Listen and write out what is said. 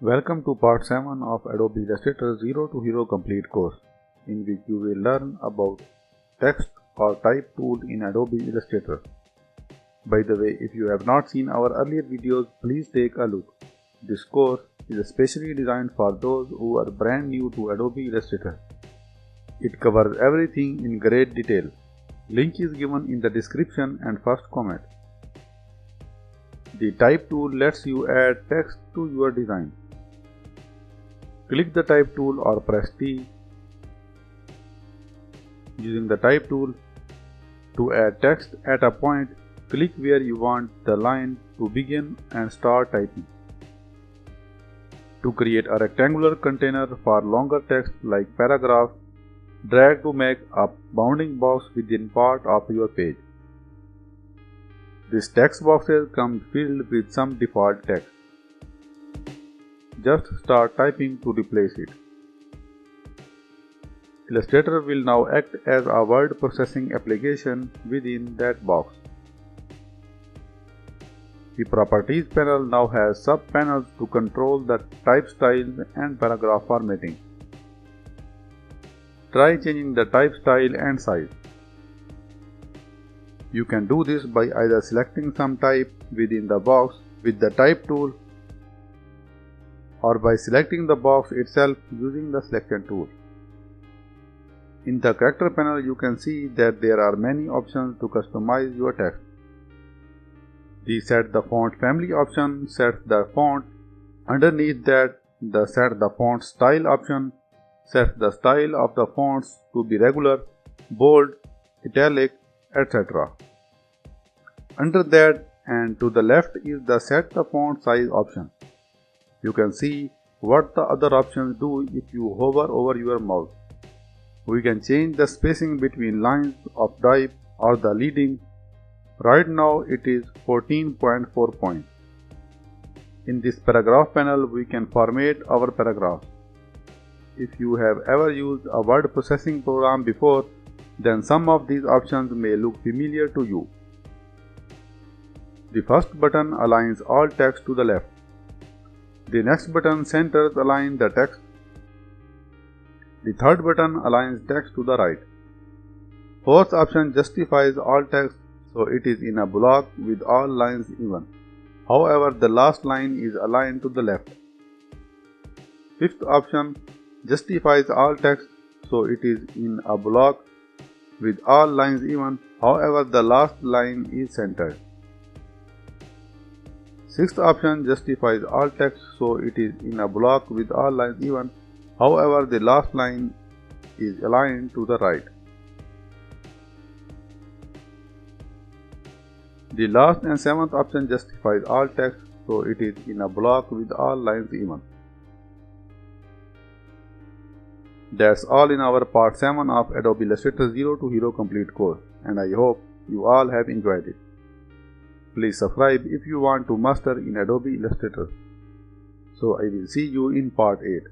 Welcome to part 7 of Adobe Illustrator 0 to Hero Complete course, in which you will learn about text or type tool in Adobe Illustrator. By the way, if you have not seen our earlier videos, please take a look. This course is especially designed for those who are brand new to Adobe Illustrator. It covers everything in great detail. Link is given in the description and first comment. The type tool lets you add text to your design. Click the type tool or press T. Using the type tool, to add text at a point, click where you want the line to begin and start typing. To create a rectangular container for longer text like paragraph, drag to make a bounding box within part of your page. This text boxes come filled with some default text. Just start typing to replace it. Illustrator will now act as a word processing application within that box. The Properties panel now has sub-panels to control the type style and paragraph formatting. Try changing the type style and size. You can do this by either selecting some type within the box with the type tool or by selecting the box itself using the selection tool. In the character panel, you can see that there are many options to customize your text. The Set the Font Family option sets the font. Underneath that, the Set the Font Style option sets the style of the fonts to be regular, bold, italic, etc. Under that and to the left is the Set the Font Size option. You can see what the other options do if you hover over your mouse. We can change the spacing between lines of type or the leading. Right now it is 14.4 points. In this paragraph panel, we can format our paragraphs. If you have ever used a word processing program before, then some of these options may look familiar to you. The first button aligns all text to the left. The next button centers align the text. The third button aligns text to the right. Fourth option justifies all text so it is in a block with all lines even. However, the last line is aligned to the left. Fifth option justifies all text so it is in a block with all lines even. However, the last line is centered. Sixth option justifies all text so it is in a block with all lines even. However, the last line is aligned to the right. The last and seventh option justifies all text so it is in a block with all lines even. That's all in our part 7 of Adobe Illustrator 0 to Hero Complete course, and I hope you all have enjoyed it. Please subscribe if you want to master in Adobe Illustrator. So I will see you in part 8.